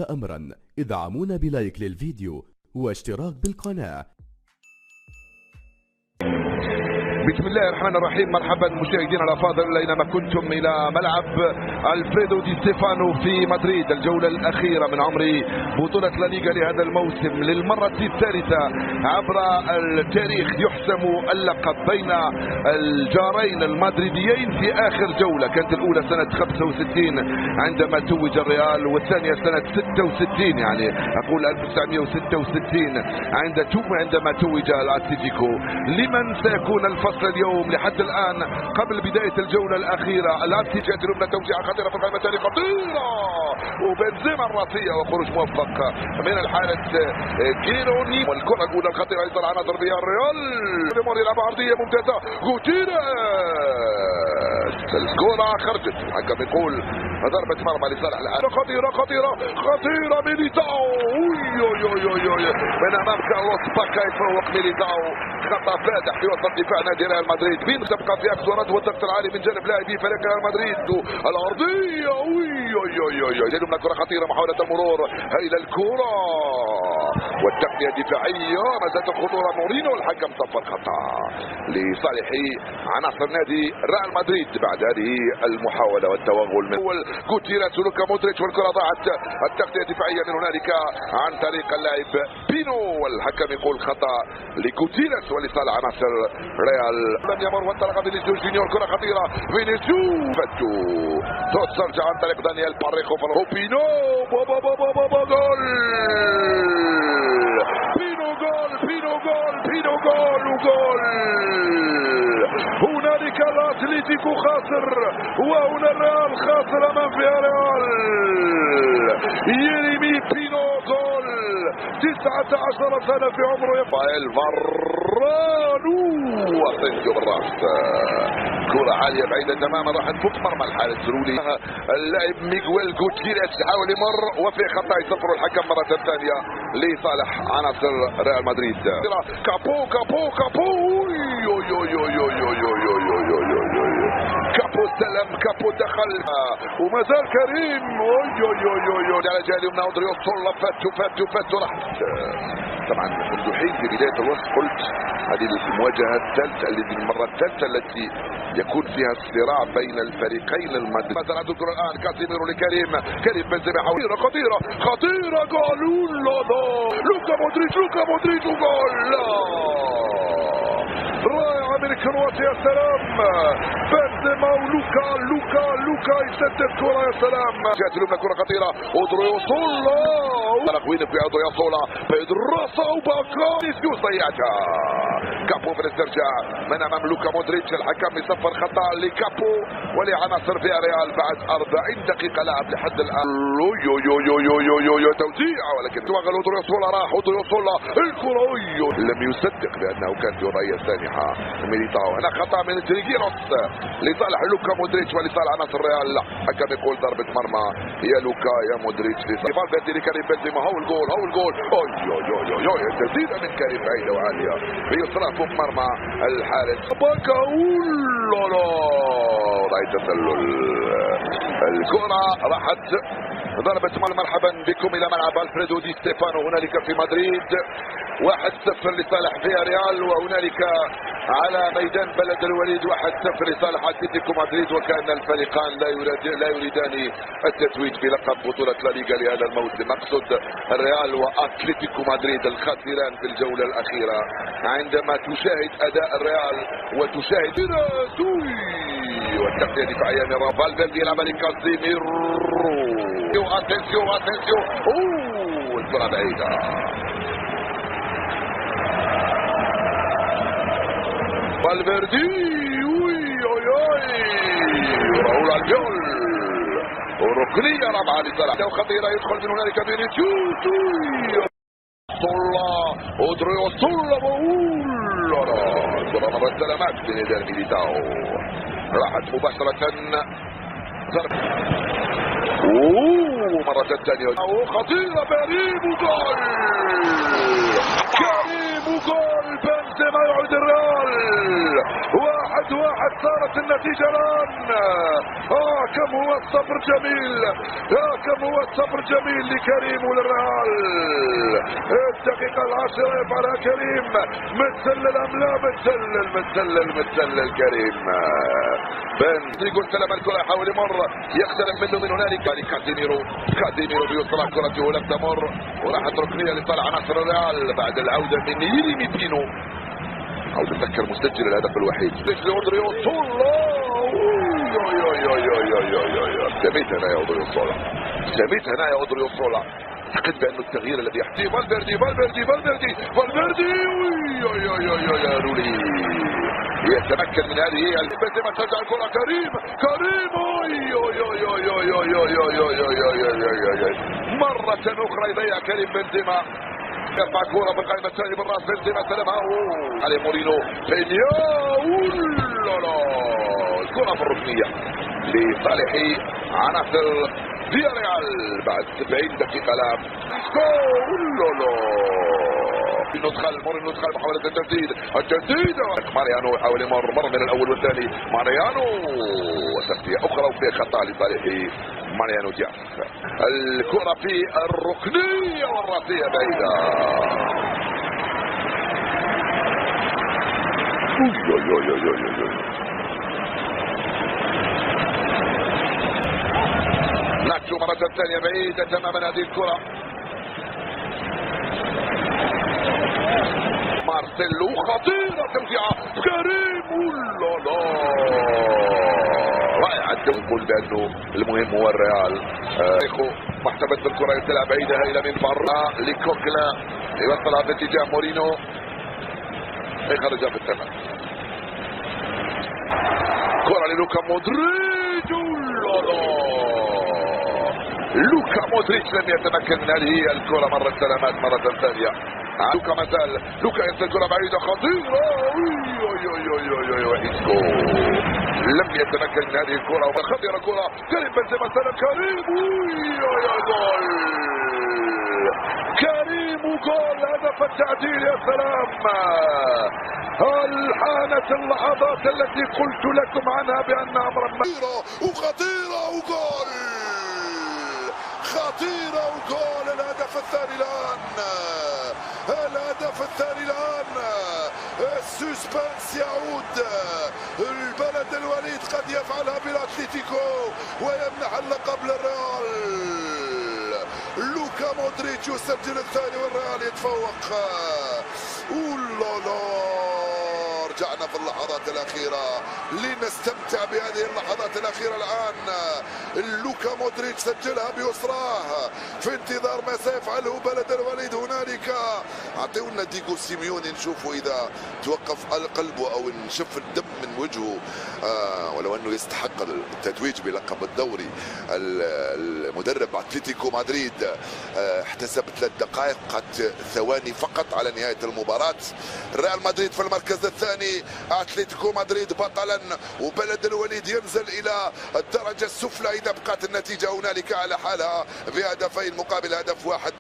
أمرا ادعمونا بلايك للفيديو واشتراك بالقناة. بسم الله الرحمن الرحيم. مرحبا مشاهدينا الافاضل اينما كنتم الى ملعب الفريدو دي ستيفانو في مدريد، الجوله الاخيره من عمر بطوله لا ليغا لهذا الموسم. للمره الثالثه عبر التاريخ يحسم اللقب بين الجارين المدريديين في اخر جوله. كانت الاولى سنه 65 عندما توج الريال، والثانيه سنه 66 يعني اقول 1966 عندما توج الاتليتيكو. لمن سيكون الفصل اليوم؟ لحد الآن قبل بداية الجولة الأخيرة الأتليتيكو يجرون توزيعة خطيرة في القائمة الثانية، خطيرة وبنزيما الراسية وخروج موفق من الحارس كيروني. والكرة الأولى الخطيرة يصل على ضربية الريال، ليمور يلعب عرضية ممتازة، غوتيريز الكرة خرجت. الحكم يقول ضربة مرمى لصالح الحارس. خطيرة خطيرة خطيرة ميليتاو من أمام كارلوس باكا، يتفوق ميليتاو. خطأ فادح في وسط دفاع نادي ريال مدريد. بين تبقى في اكسورات والضغط العالي من جانب لاعبي فريق ريال مدريد. الارضيه جانب كره خطيره، محاوله المرور الى الكره والتغطيه الدفاعيه، ما زالت الخطوره. مورينو الحكم صفر خطا لصالح عناصر نادي ريال مدريد بعد هذه المحاوله والتوغل من غوتيريز ولوكا مودريتش، والكره ضاعت. التغطيه الدفاعيه من هنالك عن طريق اللاعب بينو، والحكم يقول خطا لغوتيريز ولصالح عناصر ريال. لم يمر وانطلق فينيسيوس جونيور، كرة خطيرة فينيسيوس فتو ترجع عن طريق دانيال باريخو بينو جول بينو جول وجول. هنالك الاتليتيكو خاسر وهنا الريال خاسر امام فياريال. يرمي بينو جول 19 سنة في عمره. رافائيل فارانو وسيرجيو بالراس، كرة عالية بعيدة تماما راح تفوق مرمى الحارس رولي. اللاعب ميغويل غوتيريز يحاول يمر وفي خطأ يصفر الحكم مرة ثانية لصالح عناصر ريال مدريد. كابو كابو استلم، كابو دخل وما زال كريم على جهه اليمنى. اودريو صولا فاتو راحت. طبعا منذ حين في بدايه الوقت قلت هذه المواجهه الثالثه، المره الثالثه التي يكون فيها الصراع بين الفريقين المدريد. مثلا عنده الكره الان كاسيميرو لكريم بنزيما، خطيره جول. لوكا مودريتش وجول رائعه من كرواتيا. يا سلام، بنزيما ولوكا يسدد كره. يا سلام، جات لهم كره خطيره. اودريو صولا وين في اودريو صولا بالراسه وباكا فينيسيوس ضيعتها. كابو في الاسترجاع من امام لوكا مودريتش. الحكم يصفر خطا لكابو ولعناصر فياريال بعد 40 دقيقه لعب لحد الان. توزيع ولكن توغل اودريو صولا، راح اودريو صولا الكره لم يصدق بانه كان في رؤيه سانحه. ميليتاو هنا خطا من تريجيروس لصالح لوكا مودريتش ولصالح عناصر الريال. لا، حكم يقول ضربه مرمى. يا لوكا يا مودريتش فالفيردي لكريم بنزيما. هو الجول تسديده من كريم بعيده وعاليه بيسرى فوق مرمى الحارس باكا. راي تسلل. الكره راحت. ضربة مرحبا بكم الى ملعب الفريدو دي ستيفانو هنالك في مدريد. 1-0 لصالح فياريال، وهنالك على ميدان بلد الوليد 1-0 لصالح اتلتيكو مدريد. وكان الفريقان لا يريدان التتويج بلقب بطولة لا ليغا لهذا الموسم. اقصد الريال واتلتيكو مدريد الخاسران في الجولة الأخيرة. عندما تشاهد أداء الريال وتشاهد والتغطية الدفاعية من فالفيردي يلعب لكاسيميرو. اتنسيو الكرة بعيدة. فالفيردي راؤول الفيول وركنية رابعة لصالح وخطيرة. يدخل من هنالك فينيسيوس صولا اودريو صولا كرة مرة سلامات بنادي ميليتاو، راحت مباشرة ضرب مرة ثانية خطيرة كريم وجول كريم وجول بنزيما يعود الريال 1-1 صارت النتيجة الآن. كم هو الصبر جميل كم هو الصبر جميل لكريم وللريال. الدقيقة 10 يفعلها كريم متسلل أم لا متسلل كريم بن يقول سلام الكرة يحاول يمر يقترب منه من هنالك كاديميرو بيوصل كرته ولم تمر وراحت ركنية لصالح عناصر الريال بعد العودة من ييريمي بينو. او تذكر مسجل الهدف الوحيد سميت هنا يا اودريوزولا اعتقد بانه التغيير الذي يحتيه فالفيردي يا رولي يتمكن من هذه بنزيما ترجع الكرة كريم مرة أخرى يضيع كريم بنزيما يرفع كرة بالقائمة الثانية بالراس بنزيما سلمها علي مورينو الكرة في الركنية لصالح عناصر فياريال بعد 70 دقيقة لعب. مورينو دخل محاولة التسديد ماريانو يحاول يمر مرة من الأول والثاني ماريانو وتسديدة أخرى وفي خطأ لصالح ماريانو دياز. الكرة في الركنية والراسية بعيدة ناتشو مرة ثانية بعيدة تماما هذه الكرة مارسيلو خطيرة توزيعة كريم رائع نقول بأنه المهم هو الريال. محتفظ بالكرة يرسلها بعيدة هائلة من برا لكوكلا يوصلها باتجاه مورينو يخرجها في الثمن. كرة للوكا مودريتش لوكا مودريتش لم يتمكن من هذه الكرة مرة سلامات مرة ثانية. لوكا ما زال يرسل كرة بعيدة خطيرة لم يتمكن من هذه الكرة وخطيرة كرة كريم بنزيما سلم كريم وجول هدف التعديل يا سلام. هل حانت اللحظات التي قلت لكم عنها بأنها أمرا وخطيرة وجول الهدف الثاني الآن السسبنس يعود. البلد الوليد قد يفعلها بالاتليتيكو ويمنح اللقب للريال. لوكا مودريتش يسجل الثاني والريال يتفوق. رجعنا في اللحظات الأخيرة لنستمتع بهذه اللحظات الأخيرة الآن. لوكا مودريتش سجلها بيسراه في انتظار ما سيفعله بلد الوليد هنالك. أعطيونا ديغو سيميوني نشوفوا إذا توقف قلبه أو نشوف الدم من وجهه. ولو أنه يستحق التتويج بلقب الدوري. المدرب أتلتيكو مدريد احتسب 3 دقائق قد ثواني فقط على نهاية المباراة. ريال مدريد في المركز الثاني أتلتيكو مدريد بطلا وبلد الوليد ينزل إلى الدرجة السفلى إذا بقت النتيجة هنالك على حالها بهدفين مقابل هدف واحد.